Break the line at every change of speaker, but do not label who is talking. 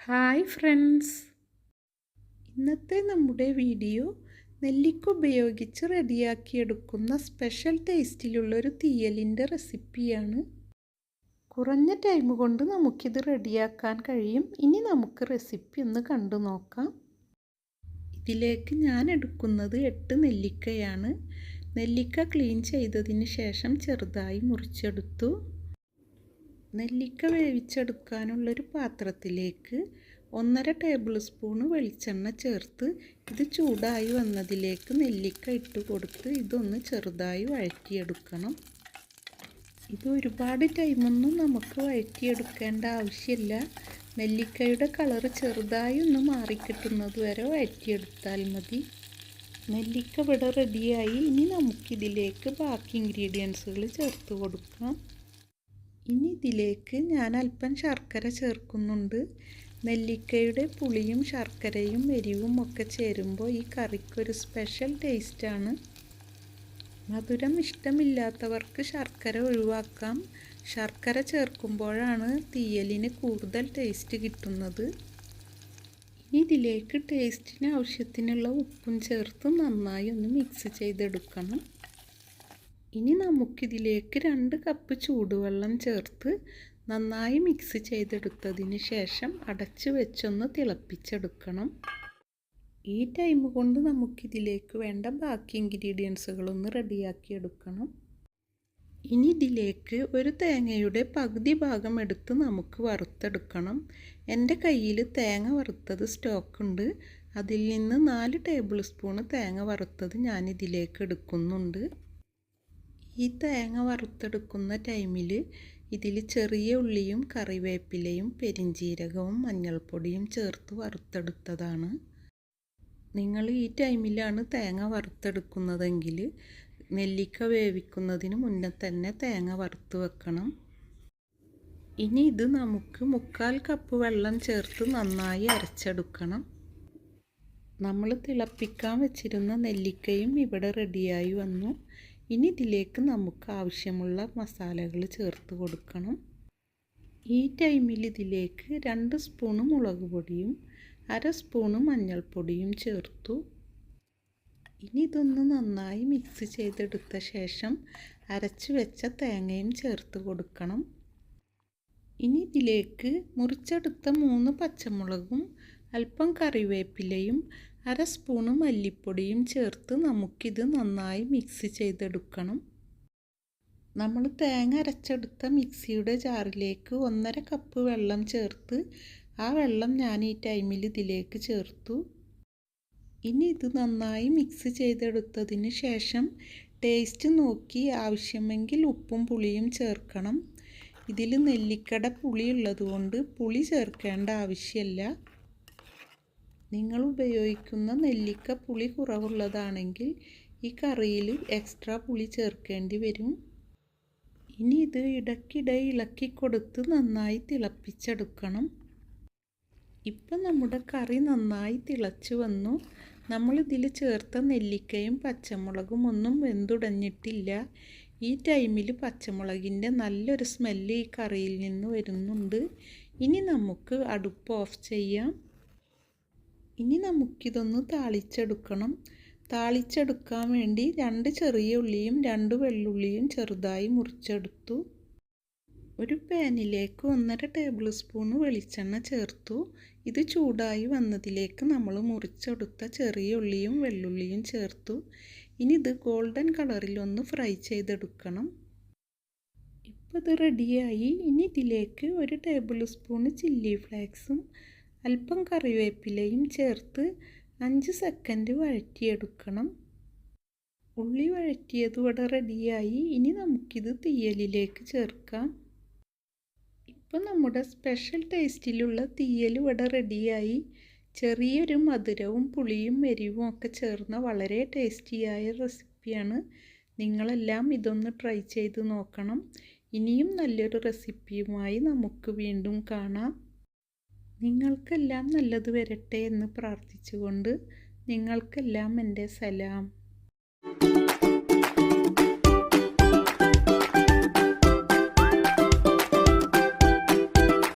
Hi friends, ഇന്നത്തെ നമ്മുടെ video നെല്ലിക്ക ഉപയോഗിച്ച് റെഡിയാക്കിയെടുക്കുന്ന സ്പെഷ്യൽ ടേസ്റ്റിലുള്ളൊരു തീയലിൻ്റെ റെസിപ്പിയാണ്. കുറഞ്ഞ ടൈം കൊണ്ട് നമുക്കിത് റെഡിയാക്കാൻ കഴിയും. ഇനി നമുക്ക് റെസിപ്പി ഒന്ന് കണ്ടു നോക്കാം. ഇതിലേക്ക് ഞാൻ എടുക്കുന്നത് 8 നെല്ലിക്കയാണ്. നെല്ലിക്ക ക്ലീൻ ചെയ്തതിന് ശേഷം ചെറുതായി മുറിച്ചെടുത്തു. നെല്ലിക്ക വേവിച്ചെടുക്കാനുള്ളൊരു പാത്രത്തിലേക്ക് 1.5 ടേബിൾ സ്പൂൺ വെളിച്ചെണ്ണ ചേർത്ത് ഇത് ചൂടായി വന്നതിലേക്ക് നെല്ലിക്ക ഇട്ട് കൊടുത്ത് ഇതൊന്ന് ചെറുതായി വഴറ്റിയെടുക്കണം. ഇത് ഒരുപാട് ടൈമൊന്നും നമുക്ക് വഴറ്റിയെടുക്കേണ്ട ആവശ്യമില്ല. നെല്ലിക്കയുടെ കളറ് ചെറുതായി ഒന്ന് മാറിക്കിട്ടുന്നത് വരെ വഴറ്റിയെടുത്താൽ മതി. നെല്ലിക്ക ഇവിടെ റെഡിയായി. ഇനി നമുക്കിതിലേക്ക് ബാക്കി ഇൻഗ്രീഡിയൻസുകൾ ചേർത്ത് കൊടുക്കാം. ഇനി ഇതിലേക്ക് ഞാൻ അല്പം ശർക്കര ചേർക്കുന്നുണ്ട്. നെല്ലിക്കയുടെ പുളിയും ശർക്കരയും എരിവും ഒക്കെ ചേരുമ്പോൾ ഈ കറിക്കൊരു സ്പെഷ്യൽ ടേസ്റ്റാണ്. മധുരം ഇഷ്ടമില്ലാത്തവർക്ക് ശർക്കര ഒഴിവാക്കാം. ശർക്കര ചേർക്കുമ്പോഴാണ് തീയലിന് കൂടുതൽ ടേസ്റ്റ് കിട്ടുന്നത്. ഇനി ഇതിലേക്ക് ടേസ്റ്റിന് ആവശ്യത്തിനുള്ള ഉപ്പും ചേർത്ത് നന്നായി ഒന്ന് മിക്സ് ചെയ്തെടുക്കണം. ഇനി നമുക്കിതിലേക്ക് 2 കപ്പ് ചൂടുവെള്ളം ചേർത്ത് നന്നായി മിക്സ് ചെയ്തെടുത്തതിന് ശേഷം അടച്ച് വെച്ചൊന്ന് തിളപ്പിച്ചെടുക്കണം. ഈ ടൈം കൊണ്ട് നമുക്കിതിലേക്ക് വേണ്ട ബാക്കി ഇൻഗ്രീഡിയൻസുകളൊന്ന് റെഡിയാക്കിയെടുക്കണം. ഇനി ഇതിലേക്ക് ഒരു തേങ്ങയുടെ പകുതി ഭാഗം എടുത്ത് നമുക്ക് വറുത്തെടുക്കണം. എൻ്റെ കയ്യിൽ തേങ്ങ വറുത്തത് സ്റ്റോക്കുണ്ട്. അതിൽ നിന്ന് 4 ടേബിൾ സ്പൂൺ തേങ്ങ വറുത്തത് ഞാൻ ഇതിലേക്ക് എടുക്കുന്നുണ്ട്. ഈ തേങ്ങ വറുത്തെടുക്കുന്ന ടൈമിൽ ഇതിൽ ചെറിയ ഉള്ളിയും കറിവേപ്പിലയും പെരിഞ്ജീരകവും മഞ്ഞൾപ്പൊടിയും ചേർത്ത് വറുത്തെടുത്തതാണ്. നിങ്ങൾ ഈ ടൈമിലാണ് തേങ്ങ വറുത്തെടുക്കുന്നതെങ്കിൽ നെല്ലിക്ക വേവിക്കുന്നതിന് മുന്നേ തന്നെ തേങ്ങ വറുത്ത് വെക്കണം. ഇനി ഇത് നമുക്ക് 1/4 കപ്പ് വെള്ളം ചേർത്ത് നന്നായി അരച്ചെടുക്കണം. നമ്മൾ തിളപ്പിക്കാൻ വെച്ചിരുന്ന നെല്ലിക്കയും ഇവിടെ റെഡിയായി വന്നു. ഇനി ഇതിലേക്ക് നമുക്ക് ആവശ്യമുള്ള മസാലകൾ ചേർത്ത് കൊടുക്കണം. ഈ ടൈമിൽ ഇതിലേക്ക് 2 സ്പൂൺ മുളക് പൊടിയും 1/2 സ്പൂൺ മഞ്ഞൾപ്പൊടിയും ചേർത്തു. ഇനി ഇതൊന്ന് നന്നായി മിക്സ് ചെയ്തെടുത്ത ശേഷം അരച്ച് വെച്ച തേങ്ങയും ചേർത്ത് കൊടുക്കണം. ഇനി ഇതിലേക്ക് മുറിച്ചെടുത്ത 3 പച്ചമുളകും അല്പം കറിവേപ്പിലയും 1/2 സ്പൂൺ മല്ലിപ്പൊടിയും ചേർത്ത് നമുക്കിത് നന്നായി മിക്സ് ചെയ്തെടുക്കണം. നമ്മൾ തേങ്ങ അരച്ചെടുത്ത മിക്സിയുടെ ജാറിലേക്ക് 1.5 കപ്പ് വെള്ളം ചേർത്ത് ആ വെള്ളം ഞാൻ ഈ ടൈമിൽ ഇതിലേക്ക് ചേർത്തു. ഇനി ഇത് നന്നായി മിക്സ് ചെയ്തെടുത്തതിന് ശേഷം ടേസ്റ്റ് നോക്കി ആവശ്യമെങ്കിൽ ഉപ്പും പുളിയും ചേർക്കണം. ഇതിൽ നെല്ലിക്കയുടെ പുളി ഉള്ളതുകൊണ്ട് പുളി ചേർക്കേണ്ട ആവശ്യമില്ല. നിങ്ങൾ ഉപയോഗിക്കുന്ന നെല്ലിക്ക പുളി കുറവുള്ളതാണെങ്കിൽ ഈ കറിയിൽ എക്സ്ട്രാ പുളി ചേർക്കേണ്ടി വരും. ഇനി ഇത് ഇടയ്ക്കിടെ ഇളക്കി കൊടുത്ത് നന്നായി തിളപ്പിച്ചെടുക്കണം. ഇപ്പം നമ്മുടെ കറി നന്നായി തിളച്ച് വന്നു. നമ്മളിതിൽ ചേർത്ത നെല്ലിക്കയും പച്ചമുളകും ഒന്നും വെന്തുടഞ്ഞിട്ടില്ല. ഈ ടൈമിൽ പച്ചമുളകിൻ്റെ നല്ലൊരു സ്മെല്ല് ഈ കറിയിൽ നിന്ന് വരുന്നുണ്ട്. ഇനി നമുക്ക് അടുപ്പ് ഓഫ് ചെയ്യാം. ഇനി നമുക്കിതൊന്ന് താളിച്ചെടുക്കണം. താളിച്ചെടുക്കാൻ വേണ്ടി 2 ചെറിയ ഉള്ളിയും 2 വെള്ളുള്ളിയും ചെറുതായി മുറിച്ചെടുത്തു. ഒരു പാനിലേക്ക് 1.5 ടേബിൾ സ്പൂൺ വെളിച്ചെണ്ണ ചേർത്തു. ഇത് ചൂടായി വന്നതിലേക്ക് നമ്മൾ മുറിച്ചെടുത്ത ചെറിയ ഉള്ളിയും വെള്ളുള്ളിയും ചേർത്തു. ഇനി ഇത് ഗോൾഡൻ കളറിൽ ഒന്ന് ഫ്രൈ ചെയ്തെടുക്കണം. ഇപ്പോൾ ഇത് റെഡിയായി. ഇനി ഇതിലേക്ക് 1 ടേബിൾ സ്പൂൺ ചില്ലി ഫ്ലേക്സും അല്പം കറിവേപ്പിലയും ചേർത്ത് 5 സെക്കൻഡ് വഴറ്റിയെടുക്കണം. ഉള്ളി വഴറ്റിയത് ഇവിടെ റെഡിയായി. ഇനി നമുക്കിത് തീയലിലേക്ക് ചേർക്കാം. ഇപ്പോൾ നമ്മുടെ സ്പെഷ്യൽ ടേസ്റ്റിലുള്ള തീയൽ ഇവിടെ റെഡിയായി. ചെറിയൊരു മധുരവും പുളിയും എരിവും ഒക്കെ ചേർന്ന വളരെ ടേസ്റ്റിയായ റെസിപ്പിയാണ്. നിങ്ങളെല്ലാം ഇതൊന്ന് ട്രൈ ചെയ്ത് നോക്കണം. ഇനിയും നല്ലൊരു റെസിപ്പിയുമായി നമുക്ക് വീണ്ടും കാണാം. നിങ്ങൾക്കെല്ലാം നല്ലത് വരട്ടെ എന്ന് പ്രാർത്ഥിച്ചുകൊണ്ട് നിങ്ങൾക്കെല്ലാം എൻ്റെ സലാം.